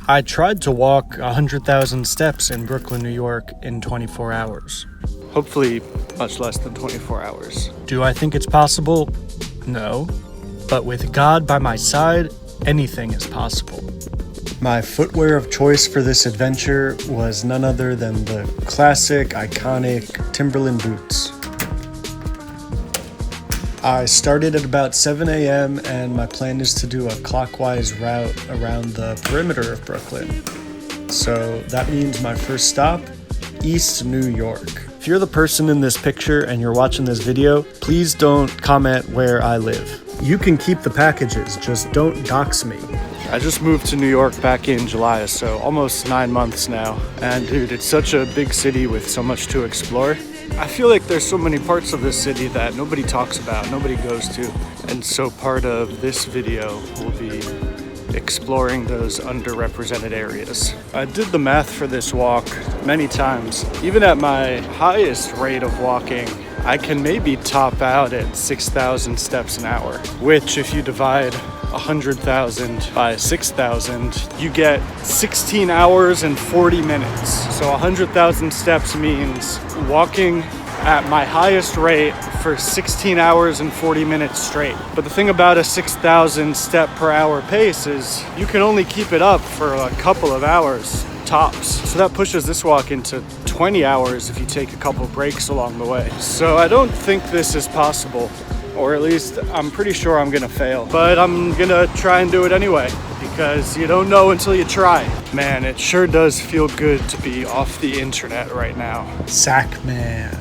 I tried to walk 100,000 steps in Brooklyn, New York in 24 hours. Hopefully much less than 24 hours. Do I think it's possible? No. But with God by my side, anything is possible. My footwear of choice for this adventure was none other than the classic, iconic Timberland boots. I started at about 7 a.m. and my plan is to do a clockwise route around the perimeter of Brooklyn. So that means my first stop, East New York. If you're the person in this picture and you're watching this video, please don't comment where I live. You can keep the packages, just don't dox me. I just moved to New York back in July, so almost 9 months now. And dude, it's such a big city with so much to explore. I feel like there's so many parts of this city that nobody talks about, nobody goes to. And so part of this video will be exploring those underrepresented areas. I did the math for this walk many times. Even at my highest rate of walking, I can maybe top out at 6,000 steps an hour, which if you divide 100,000 by 6,000, you get 16 hours and 40 minutes. So 100,000 steps means walking at my highest rate for 16 hours and 40 minutes straight. But the thing about a 6,000 step per hour pace is you can only keep it up for a couple of hours tops. So that pushes this walk into 20 hours if you take a couple breaks along the way. So I don't think this is possible, or at least I'm pretty sure I'm gonna fail. But I'm gonna try and do it anyway, because you don't know until you try. Man, it sure does feel good to be off the internet right now. Sack man.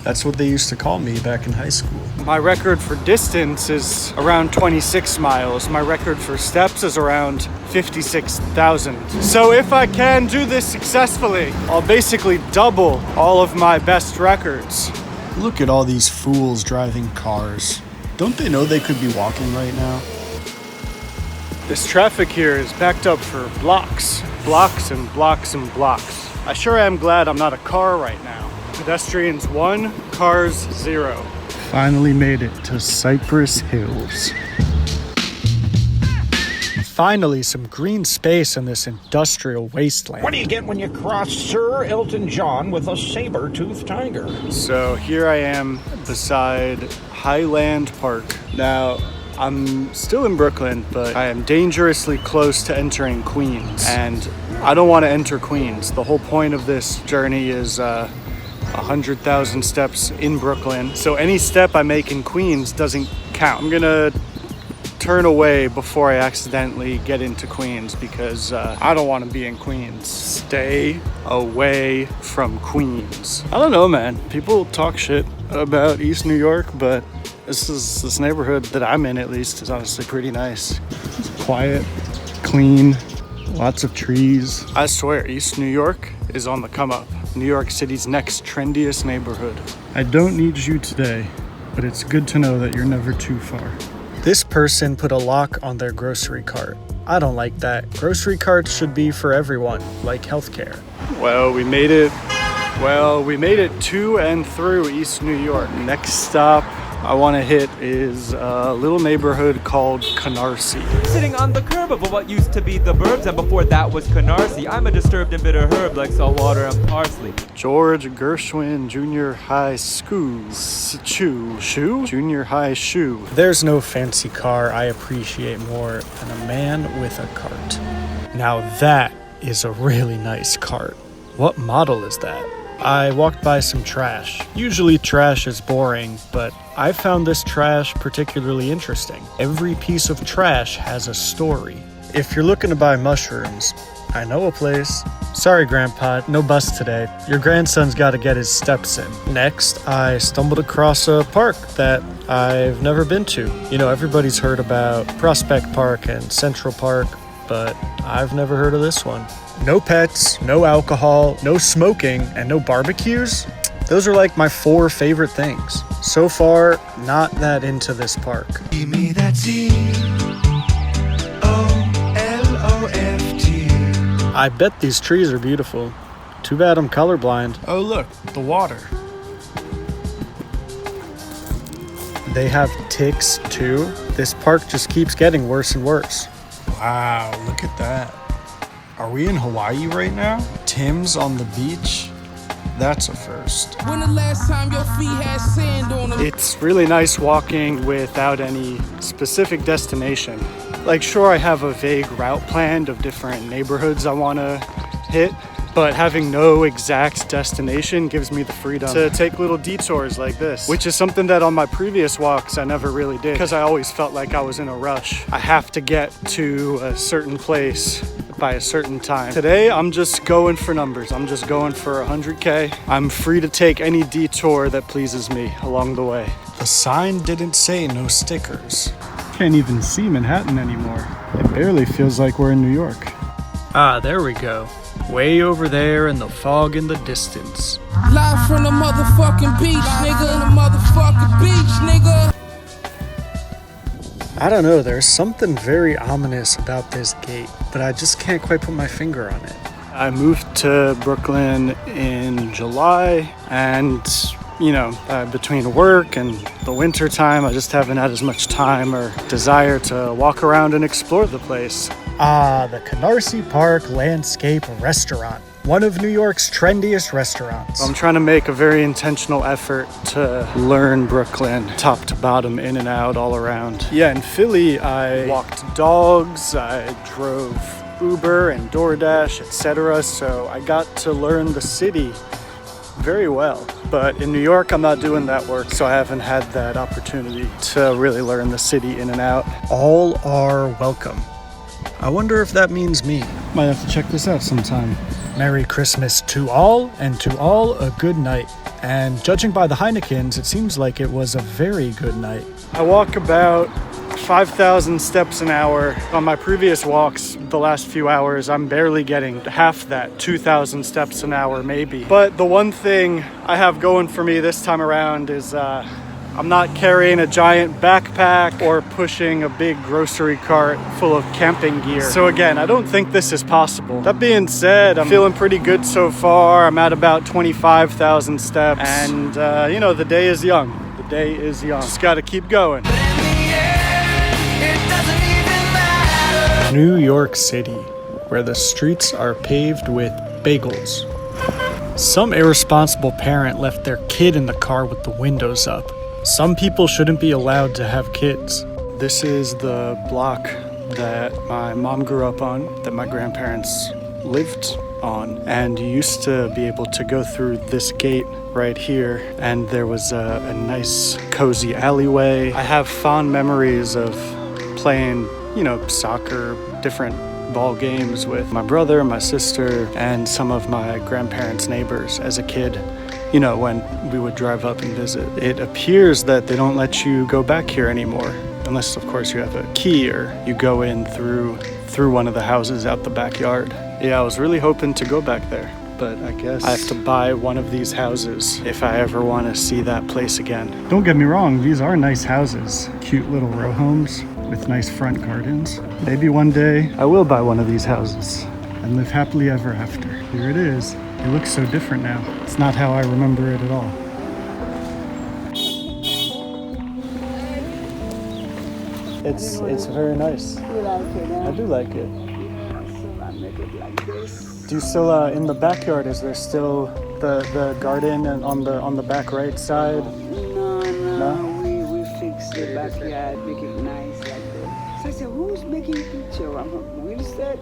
That's what they used to call me back in high school. My record for distance is around 26 miles. My record for steps is around 56,000. So if I can do this successfully, I'll basically double all of my best records. Look at all these fools driving cars. Don't they know they could be walking right now? This traffic here is backed up for blocks. Blocks and blocks and blocks. I sure am glad I'm not a car right now. Pedestrians 1, cars 0. Finally made it to Cypress Hills. Finally, some green space in this industrial wasteland. What do you get when you cross Sir Elton John with a saber-toothed tiger? So here I am beside Highland Park. Now, I'm still in Brooklyn, but I am dangerously close to entering Queens. And I don't want to enter Queens. The whole point of this journey is 100,000 steps in Brooklyn. So any step I make in Queens doesn't count. I'm gonna turn away before I accidentally get into Queens because I don't want to be in Queens. Stay away from Queens. I don't know, man. People talk shit about East New York, but this neighborhood that I'm in, at least, is honestly pretty nice. It's quiet, clean, lots of trees. I swear, East New York is on the come up. New York City's next trendiest neighborhood. I don't need you today, but it's good to know that you're never too far. This person put a lock on their grocery cart. I don't like that. Grocery carts should be for everyone, like healthcare. Well, we made it to and through East New York. Next stop I want to hit is a little neighborhood called Canarsie. Sitting on the curb of what used to be the Burbs, and before that was Canarsie. I'm a disturbed and bitter herb like saltwater and parsley. George Gershwin Junior High School. Junior High Shoe. There's no fancy car I appreciate more than a man with a cart. Now that is a really nice cart. What model is that? I walked by some trash. Usually trash is boring, but I found this trash particularly interesting. Every piece of trash has a story. If you're looking to buy mushrooms, I know a place. Sorry, Grandpa, no bus today. Your grandson's got to get his steps in. Next, I stumbled across a park that I've never been to. You know, everybody's heard about Prospect Park and Central Park, but I've never heard of this one. No pets, no alcohol, no smoking, and no barbecues. Those are like my 4 favorite things. So far, not that into this park. Give me that C-O-L-O-F-T. I bet these trees are beautiful. Too bad I'm colorblind. Oh look, the water. They have ticks too. This park just keeps getting worse and worse. Wow, look at that. Are we in Hawaii right now? Tim's on the beach? That's a first. When the last time your feet had sand on them? It's really nice walking without any specific destination. Like, sure, I have a vague route planned of different neighborhoods I want to hit, but having no exact destination gives me the freedom to take little detours like this, which is something that on my previous walks I never really did because I always felt like I was in a rush. I have to get to a certain place by a certain time. Today, I'm just going for numbers. I'm just going for 100K. I'm free to take any detour that pleases me along the way. The sign didn't say no stickers. Can't even see Manhattan anymore. It barely feels like we're in New York. Ah, there we go. Way over there in the fog in the distance. Live from the motherfucking beach, nigga. The motherfucking beach, nigga. I don't know, there's something very ominous about this gate, but I just can't quite put my finger on it. I moved to Brooklyn in July, and between work and the winter time, I just haven't had as much time or desire to walk around and explore the place. Ah, the Canarsie Park Landscape Restaurant, one of New York's trendiest restaurants. I'm trying to make a very intentional effort to learn Brooklyn, top to bottom, in and out, all around. Yeah, in Philly, I walked dogs, I drove Uber and DoorDash, etc. So I got to learn the city very well. But in New York, I'm not doing that work, so I haven't had that opportunity to really learn the city in and out. All are welcome. I wonder if that means me. Might have to check this out sometime. Merry Christmas to all, and to all a good night. And judging by the Heinekens, it seems like it was a very good night. I walk about 5,000 steps an hour. On my previous walks, the last few hours, I'm barely getting half that, 2,000 steps an hour maybe. But the one thing I have going for me this time around is I'm not carrying a giant backpack or pushing a big grocery cart full of camping gear. So again, I don't think this is possible. That being said, I'm feeling pretty good so far. I'm at about 25,000 steps, and the day is young. The day is young. Just gotta keep going. New York City, where the streets are paved with bagels. Some irresponsible parent left their kid in the car with the windows up. Some people shouldn't be allowed to have kids. This is the block that my mom grew up on, that my grandparents lived on, and you used to be able to go through this gate right here, and there was a nice cozy alleyway. I have fond memories of playing soccer, different ball games with my brother, my sister, and some of my grandparents' neighbors as a kid, when we would drive up and visit. It appears that they don't let you go back here anymore, unless, of course, you have a key or you go in through one of the houses out the backyard. Yeah, I was really hoping to go back there, but I guess I have to buy one of these houses if I ever want to see that place again. Don't get me wrong, these are nice houses. Cute little row homes with nice front gardens. Maybe one day I will buy one of these houses and live happily ever after. Here it is. It looks so different now. It's not how I remember it at all. It's very nice. You like it, huh? I do like it. So I make it like this. Do you still in the backyard? Is there still the garden and on the back right side? No. We fix the backyard, make it nice like that. So I said, who's making picture? Will said.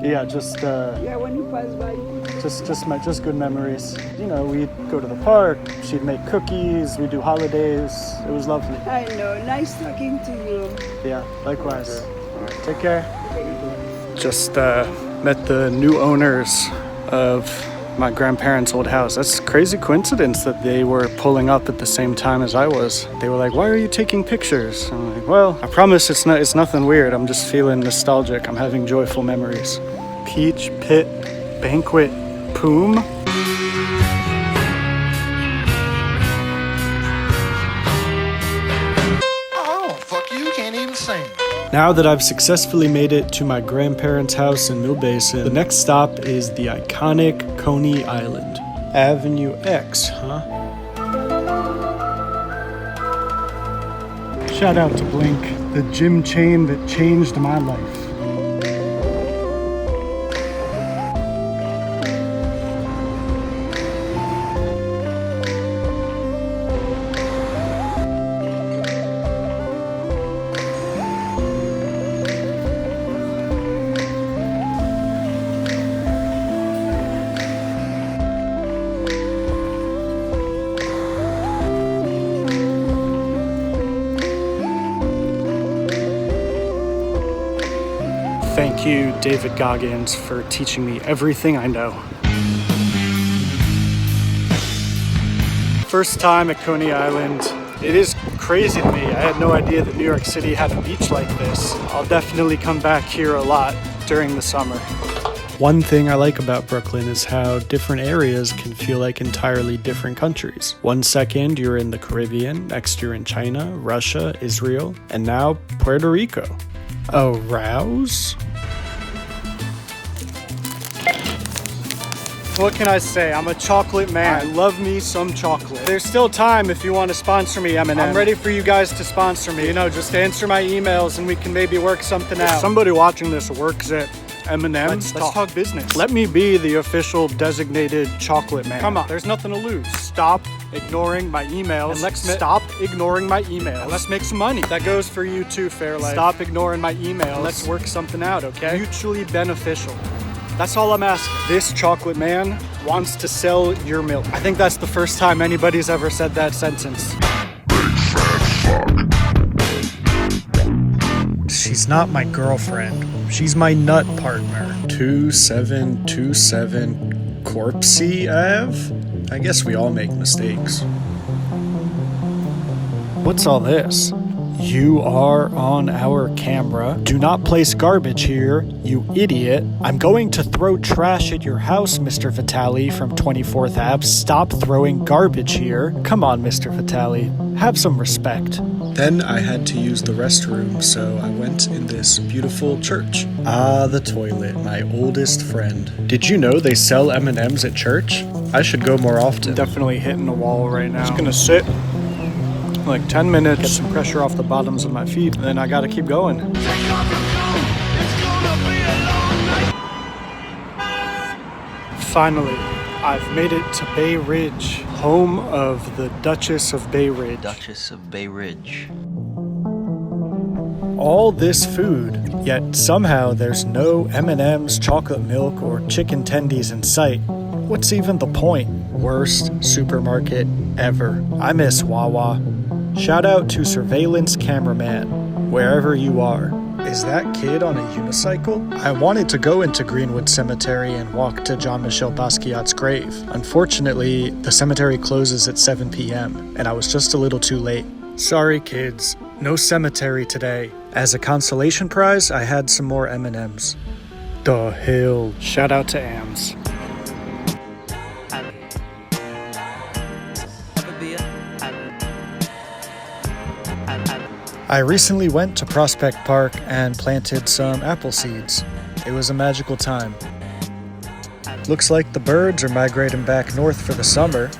Yeah, just Yeah, when you pass by, you put just good memories. We'd go to the park. She'd make cookies. We'd do holidays. It was lovely. I know. Nice talking to you. Yeah, likewise. Take care. Just met the new owners of my grandparents' old house. That's a crazy coincidence that they were pulling up at the same time as I was. They were like, "Why are you taking pictures?" I'm like, "Well, I promise it's nothing weird. I'm just feeling nostalgic. I'm having joyful memories." Peach Pit Banquet Poom. Oh, fuck you, can't even sing. Now that I've successfully made it to my grandparents' house in Mill Basin, the next stop is the iconic Coney Island. Avenue X, huh? Shout out to Blink, the gym chain that changed my life. Thank you, David Goggins, for teaching me everything I know. First time at Coney Island. It is crazy to me. I had no idea that New York City had a beach like this. I'll definitely come back here a lot during the summer. One thing I like about Brooklyn is how different areas can feel like entirely different countries. 1 second you're in the Caribbean, next you're in China, Russia, Israel, and now Puerto Rico. Arouse? What can I say? I'm a chocolate man. I love me some chocolate. There's still time if you want to sponsor me, M&M. I'm ready for you guys to sponsor me. You know, just answer my emails and we can maybe work something out. If somebody watching this works at M&M, let's talk business. Let me be the official designated chocolate man. Come on, there's nothing to lose. Stop ignoring my emails. And stop ignoring my emails. And let's make some money. That goes for you too, Fairlight. Stop ignoring my emails. And let's work something out, okay? Mutually beneficial. That's all I'm asking. This chocolate man wants to sell your milk. I think that's the first time anybody's ever said that sentence. She's not my girlfriend. She's my nut partner. 2727 Corpsey Ave? I guess we all make mistakes. What's all this? You are on our camera. Do not place garbage here, you idiot. I'm going to throw trash at your house, Mr. Vitale from 24th Ave. Stop throwing garbage here. Come on, Mr. Vitale. Have some respect. Then I had to use the restroom, so I went in this beautiful church. Ah, the toilet, my oldest friend. Did you know they sell M&Ms at church? I should go more often. Definitely hitting a wall right now. Just gonna sit like 10 minutes, get some pressure off the bottoms of my feet, and then I gotta keep going. Finally, I've made it to Bay Ridge, home of the Duchess of Bay Ridge. Duchess of Bay Ridge. All this food, yet somehow there's no M&Ms, chocolate milk, or chicken tendies in sight. What's even the point? Worst supermarket ever. I miss Wawa. Shout out to surveillance cameraman, wherever you are. Is that kid on a unicycle? I wanted to go into Greenwood Cemetery and walk to Jean-Michel Basquiat's grave. Unfortunately, the cemetery closes at 7 p.m., and I was just a little too late. Sorry, kids. No cemetery today. As a consolation prize, I had some more M&Ms. The hell. Shout out to AMS. I recently went to Prospect Park and planted some apple seeds. It was a magical time. Looks like the birds are migrating back north for the summer.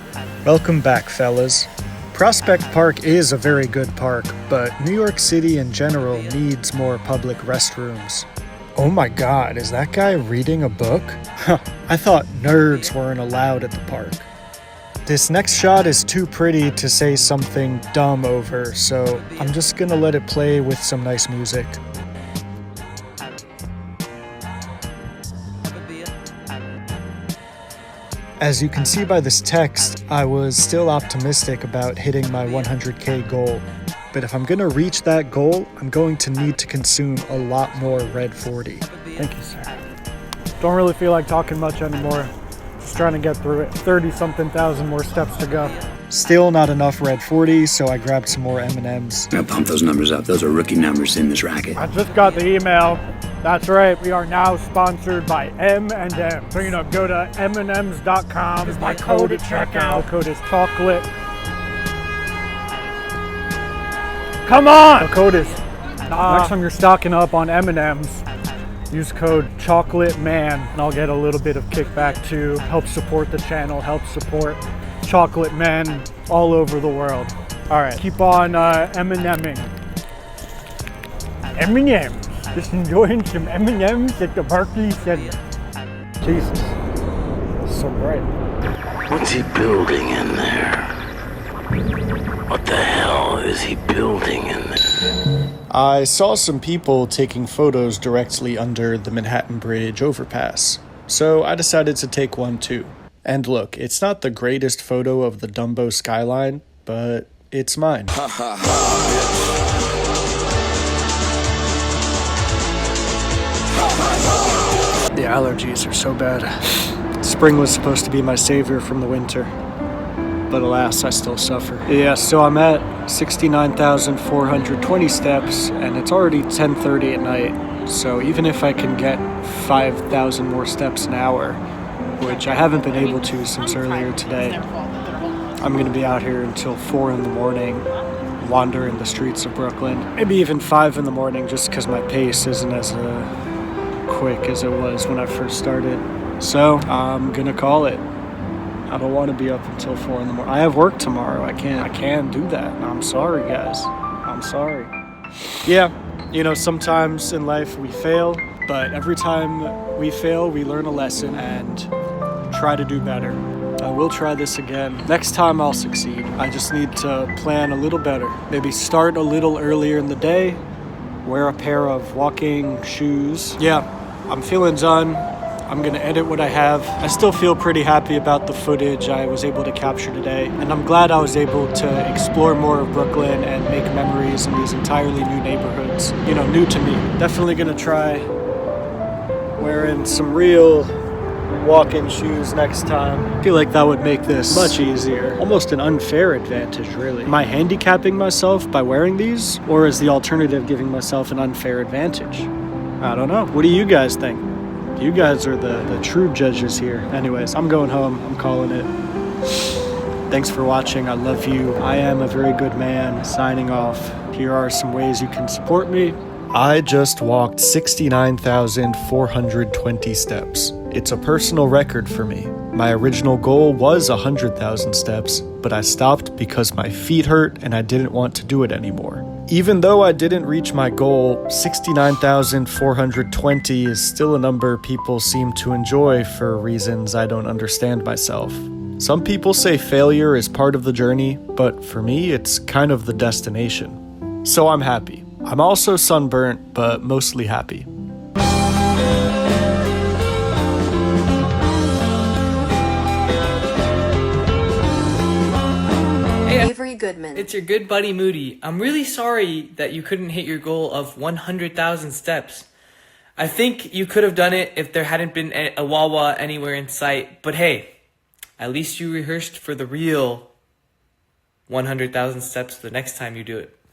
Welcome back, fellas. Prospect Park is a very good park, but New York City in general needs more public restrooms. Oh my god, is that guy reading a book? Huh, I thought nerds weren't allowed at the park. This next shot is too pretty to say something dumb over, so I'm just gonna let it play with some nice music. As you can see by this text, I was still optimistic about hitting my 100K goal. But if I'm gonna reach that goal, I'm going to need to consume a lot more Red 40. Thank you, sir. Don't really feel like talking much anymore. Just trying to get through it. 30-something thousand more steps to go. Still not enough Red 40, so I grabbed some more M&Ms. Now pump those numbers up. Those are rookie numbers in this racket. I just got the email. That's right. We are now sponsored by M&M. So, go to mnms.com. Use my code at checkout. The code is chocolate. Come on! The code is... Next time you're stocking up on M&Ms, use code CHOCOLATEMAN, and I'll get a little bit of kickback too. Help support the channel, help support chocolate men all over the world. All right, keep on M&M'ing. M&M's. Just enjoying some M&M's at the Barclays Center. Jesus, it's so bright. What's he building in there? What the hell is he building in there? I saw some people taking photos directly under the Manhattan Bridge overpass, so I decided to take one too. And look, it's not the greatest photo of the Dumbo skyline, but it's mine. Ha ha ha, bitch. Ha ha The allergies are so bad. Spring was supposed to be my savior from the winter, but alas, I still suffer. Yeah, so I'm at 69,420 steps, and it's already 10:30 at night. So even if I can get 5,000 more steps an hour, which I haven't been able to since earlier today, I'm gonna be out here until 4 in the morning, wandering the streets of Brooklyn. Maybe even 5 in the morning, just because my pace isn't as quick as it was when I first started. So I'm gonna call it. I don't want to be up until 4 in the morning. I have work tomorrow. I can't do that. I'm sorry, guys. I'm sorry. Yeah, you know, sometimes in life we fail, but every time we fail, we learn a lesson and try to do better. I will try this again. Next time I'll succeed. I just need to plan a little better. Maybe start a little earlier in the day, wear a pair of walking shoes. Yeah, I'm feeling done. I'm gonna edit what I have. I still feel pretty happy about the footage I was able to capture today, and I'm glad I was able to explore more of Brooklyn and make memories in these entirely new neighborhoods. You know, new to me. Definitely gonna try wearing some real walk-in shoes next time. I feel like that would make this much easier. Almost an unfair advantage, really. Am I handicapping myself by wearing these, or is the alternative giving myself an unfair advantage? I don't know. What do you guys think? You guys are the true judges here. Anyways, I'm going home. I'm calling it. Thanks for watching. I love you. I am a very good man. Signing off. Here are some ways you can support me. I just walked 69,420 steps. It's a personal record for me. My original goal was 100,000 steps, but I stopped because my feet hurt and I didn't want to do it anymore. Even though I didn't reach my goal, 69,420 is still a number people seem to enjoy for reasons I don't understand myself. Some people say failure is part of the journey, but for me, it's kind of the destination. So I'm happy. I'm also sunburnt, but mostly happy. Avery Goodman. It's your good buddy Moody. I'm really sorry that you couldn't hit your goal of 100,000 steps. I think you could have done it if there hadn't been a Wawa anywhere in sight. But hey, at least you rehearsed for the real 100,000 steps the next time you do it.